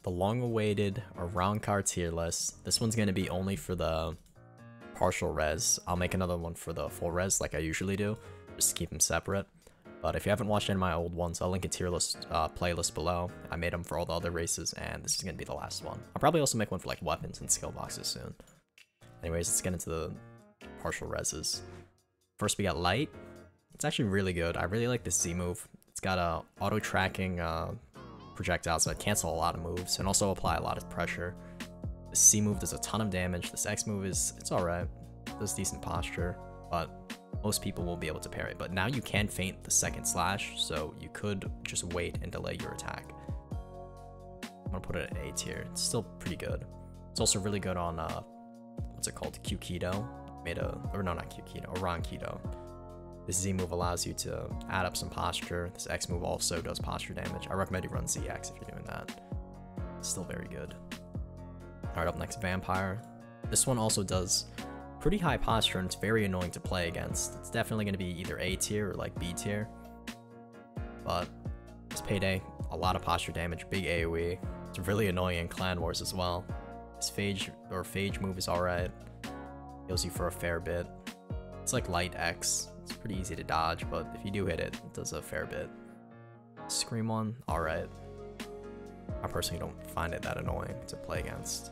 the long-awaited Arrancar tier list. This one's gonna be only for the partial res. I'll make another one for the full res like I usually do, just to keep them separate. But if you haven't watched any of my old ones, I'll link a tier list playlist below. I made them for all the other races, and this is gonna be the last one. I'll probably also make one for like weapons and skill boxes soon. Anyways, let's get into the partial reses. First, we got Light. It's actually really good. I really like this Z move. It's got a auto tracking projectile, so it cancels a lot of moves and also apply a lot of pressure. The C move does a ton of damage. This X move it's alright. Does decent posture, but most people won't be able to parry. But now you can feint the second slash, so you could just wait and delay your attack. I'm gonna put it at A tier. It's still pretty good. It's also really good on what's it called? Q Keto. Or no, not Q Keto, Oran Keto. This Z move allows you to add up some posture. This X move also does posture damage. I recommend you run ZX if you're doing that. It's still very good. Alright, up next, Vampire. This one also does pretty high posture and it's very annoying to play against. It's definitely going to be either A tier or like B tier. But this Payday, a lot of posture damage, big AoE. It's really annoying in Clan Wars as well. This Phage move is alright. Heals you for a fair bit. It's like Light X. It's pretty easy to dodge, but if you do hit it, it does a fair bit. Scream one, alright. I personally don't find it that annoying to play against.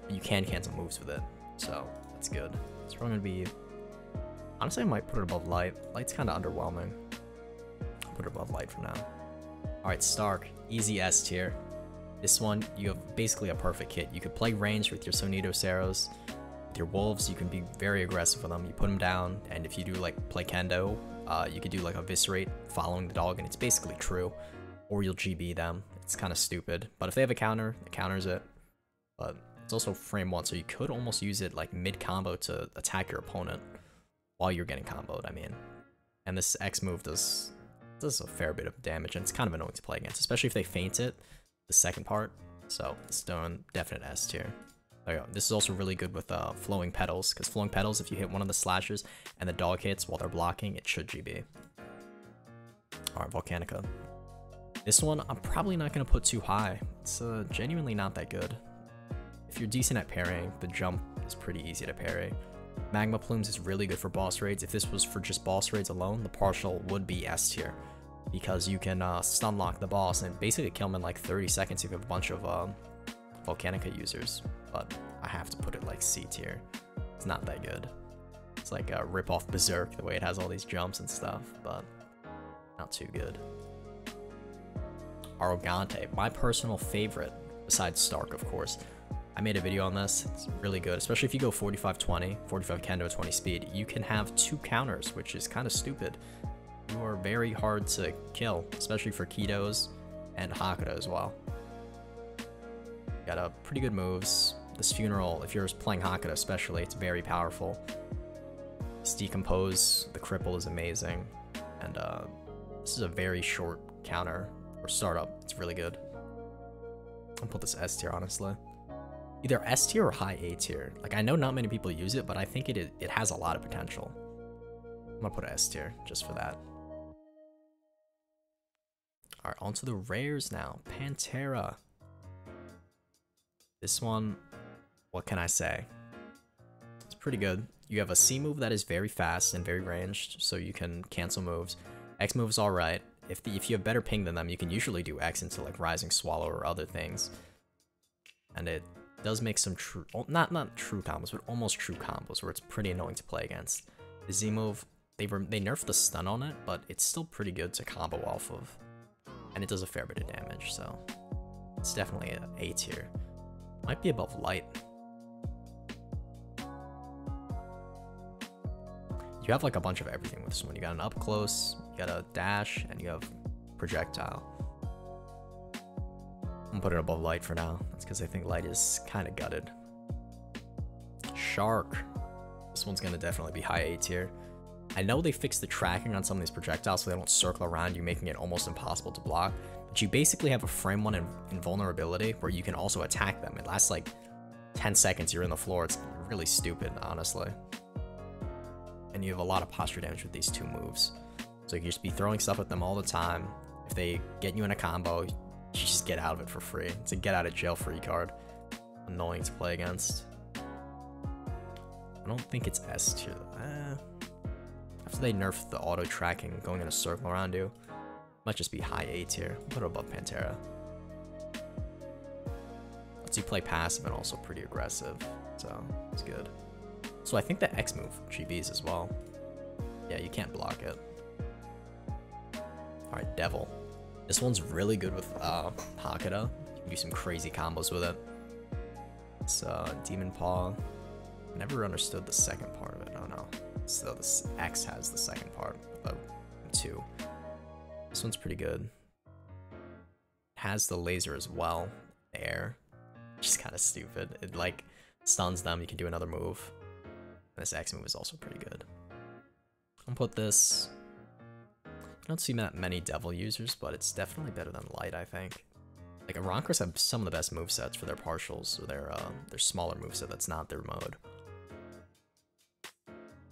You can cancel moves with it, so that's good. It's probably gonna be... Honestly, I might put it above Light. Light's kind of underwhelming. I'll put it above Light for now. Alright, Stark. Easy S tier. This one, you have basically a perfect kit. You could play ranged with your Sonidos arrows. With your wolves, you can be very aggressive with them. You put them down, and if you do like play kendo, you could do like eviscerate following the dog, and it's basically true. Or you'll GB them. It's kind of stupid, but if they have a counter, it counters it. But it's also frame 1, so you could almost use it like mid combo to attack your opponent while you're getting comboed. I mean, and this X move does a fair bit of damage, and it's kind of annoying to play against, especially if they feint it, the second part. So it's doing definite S tier. There you go. This is also really good with flowing petals, because flowing petals, if you hit one of the slashers and the dog hits while they're blocking, it should GB. Alright, Volcanica. This one, I'm probably not going to put too high. It's genuinely not that good. If you're decent at parrying, the jump is pretty easy to parry. Magma Plumes is really good for boss raids. If this was for just boss raids alone, the partial would be S tier, because you can stun lock the boss and basically kill him in like 30 seconds if you have a bunch of Volcanica users. But I have to put it like C tier. It's not that good. It's like a rip-off Berserk, the way it has all these jumps and stuff, but not too good. Arrogante, my personal favorite, besides Stark, of course. I made a video on this. It's really good, especially if you go 45-20, 45 kendo, 20 speed. You can have 2 counters, which is kind of stupid. You are very hard to kill, especially for Ketos and Hakuto as well. Got a pretty good moves. This Funeral, if you're playing Hakuto especially, it's very powerful. This Decompose, the cripple is amazing. And this is a very short counter or startup. It's really good. I'll put this S tier, honestly. Either S tier or high A tier. Like, I know not many people use it, but I think it has a lot of potential. I'm gonna put S tier just for that. Alright, on to the rares now. Pantera. This one, what can I say? It's pretty good. You have a C move that is very fast and very ranged, so you can cancel moves. X move is alright. If you have better ping than them, you can usually do X into like Rising Swallow or other things. And it does make some true, not true combos, but almost true combos where it's pretty annoying to play against. The Z move, they nerfed the stun on it, but it's still pretty good to combo off of. And it does a fair bit of damage, so it's definitely an A tier. Might be above Light. You have like a bunch of everything with this one. You got an up close, you got a dash, and you have projectile. I'm gonna put it above Light for now. That's because I think Light is kind of gutted. Shark. This one's gonna definitely be high A tier. I know they fixed the tracking on some of these projectiles so they don't circle around you, making it almost impossible to block. But you basically have a frame 1 invulnerability where you can also attack them. It lasts like 10 seconds, you're in the floor. It's really stupid, honestly. And you have a lot of posture damage with these 2 moves. So you can just be throwing stuff at them all the time. If they get you in a combo, You just get out of it for free. It's a get out of jail free card. Annoying to play against. I don't think it's S tier. After they nerfed the auto tracking going in a circle around you, might just be high A tier. Put it above Pantera. Lets you play passive and also pretty aggressive, so it's good. So I think the X move GBs as well. Yeah, you can't block it. Alright, Devil. This one's really good with Hakata. You can do some crazy combos with it. It's Demon Paw. Never understood the second part of it. Oh no. So this X has the second part of 2. This one's pretty good. Has the laser as well. Air. Which is kind of stupid. It like stuns them, you can do another move. And this X move is also pretty good. I'll put this. I don't see that many Devil users, but it's definitely better than Light, I think. Like, Arrancars have some of the best movesets for their partials, or their smaller moveset that's not their mode.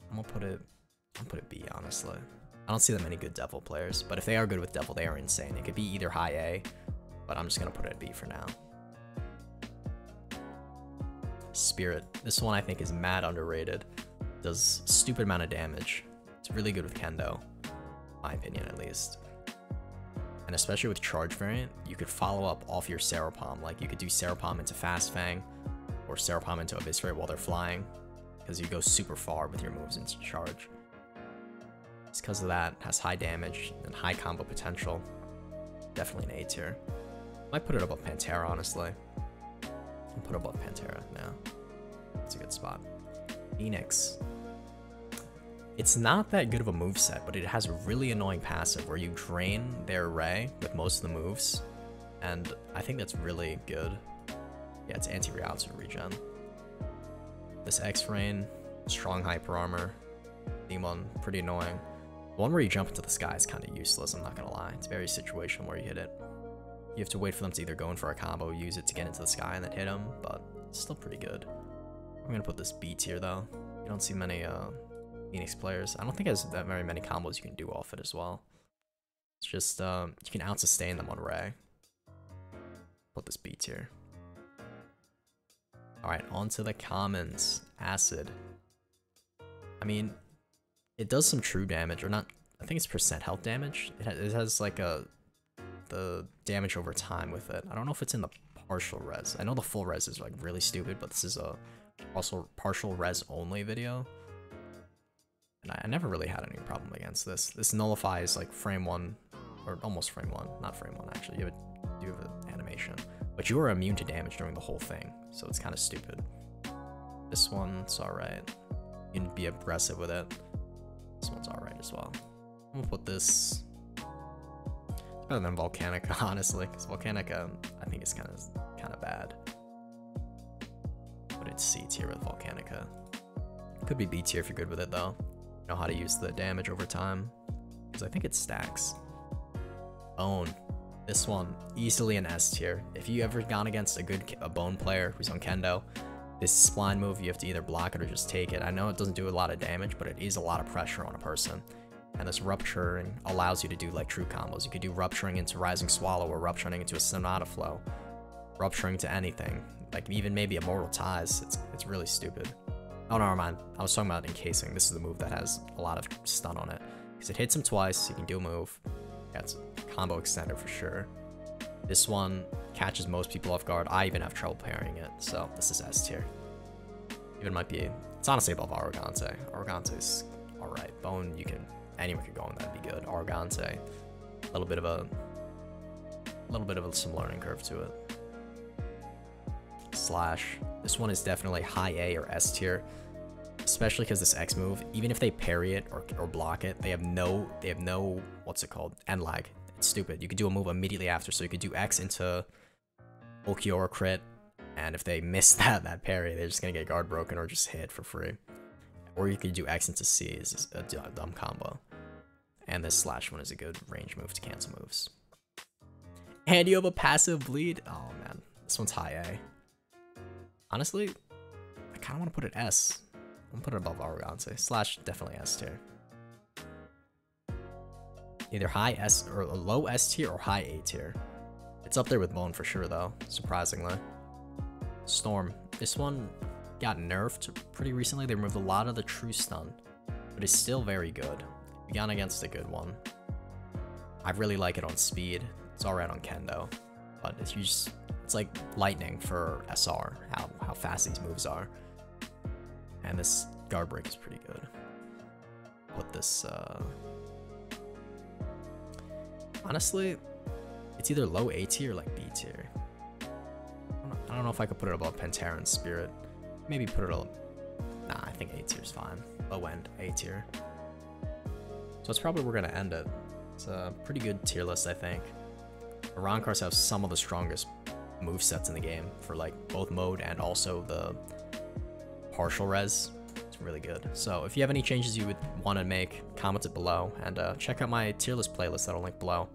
I'm gonna put it B, honestly. I don't see that many good Devil players, but if they are good with Devil, they are insane. It could be either high A, but I'm just gonna put it at B for now. Spirit. This one I think is mad underrated. Does a stupid amount of damage. It's really good with Kendo. My opinion, at least. And especially with Charge variant, you could follow up off your Serapalm. Like, you could do Serapalm into Fast Fang, or Serapalm into Eviscerate while they're flying, because you go super far with your moves into Charge. It's because of that. It has high damage and high combo potential. Definitely an A tier. Might put it above Pantera, honestly. I'll put it above Pantera now. That's a good spot. Phoenix. It's not that good of a moveset, but it has a really annoying passive where you drain their array with most of the moves, and I think that's really good. Yeah, it's anti-reality regen. This X-Rain, strong hyper armor, Demon, pretty annoying. The one where you jump into the sky is kind of useless, I'm not gonna lie. It's very situational where you hit it. You have to wait for them to either go in for a combo, use it to get into the sky, and then hit them, but it's still pretty good. I'm gonna put this B tier though. You don't see many Phoenix players. I don't think there's that very many combos you can do off it as well. It's just, you can out-sustain them on Ray. Put this B tier. Alright, on to the commons. Acid. I mean, it does some true damage, or not, I think it's percent health damage. It has like the damage over time with it. I don't know if it's in the partial res. I know the full res is like really stupid, but this is a also partial res only video. And I never really had any problem against this. This nullifies like frame 1, or almost frame 1, not frame 1 actually. You have an animation, but you are immune to damage during the whole thing, so it's kind of stupid. This one's alright. You can be aggressive with it. This one's alright as well. I'm gonna put this better than Volcanica, honestly, because Volcanica I think is kind of bad. But it's C tier with Volcanica. Could be B tier if you're good with it though. Know how to use the damage over time, because I think it stacks. Bone. This one, easily an S tier. If you ever gone against a Bone player who's on Kendo, this spline move, you have to either block it or just take it. I know it doesn't do a lot of damage, but it is a lot of pressure on a person. And this rupturing allows you to do like true combos. You could do rupturing into Rising Swallow, or rupturing into a Sonata Flow. Rupturing to anything. Like even maybe Immortal Ties. It's really stupid. Oh, no, never mind. I was talking about encasing. This is the move that has a lot of stun on it. Because it hits him twice, you can do a move. Yeah, it's a combo extender for sure. This one catches most people off guard. I even have trouble parrying it, so this is S tier. Even might be, it's honestly above Arrogante. Arrogante's alright. Bone, anyone could go on that and be good. Arrogante, a little bit of some learning curve to it. Slash. This one is definitely high A or S tier, especially because this X move, even if they parry it or block it, they have no what's it called, end lag. It's stupid. You could do a move immediately after, so you could do X into Ulquiorra crit, and if they miss that parry, they're just gonna get guard broken or just hit for free. Or you could do X into C, is a dumb combo. And this slash one is a good range move to cancel moves. And you have a passive bleed. Oh man, this one's high A. Honestly, I kind of want to put it S. I'm gonna put it above Arrogante. Slash, definitely S tier. Either high S or a low S tier or high A tier. It's up there with Bone for sure though, surprisingly. Storm. This one got nerfed pretty recently. They removed a lot of the true stun, but it's still very good. We got against a good one. I really like it on speed. It's alright on Kendo, but it's like lightning for SR, how fast these moves are. And this guard break is pretty good. Put this, honestly, it's either low A tier or like B tier. I don't know if I could put it above Pantera and Spirit. Maybe put it nah, I think A tier is fine. Low end, A tier. So that's probably where we're gonna end it. It's a pretty good tier list, I think. Arrancars have some of the strongest movesets in the game for like both mode and also the partial res. It's really good. So if you have any changes you would want to make, comment it below, and check out my tier list playlist that I'll link below.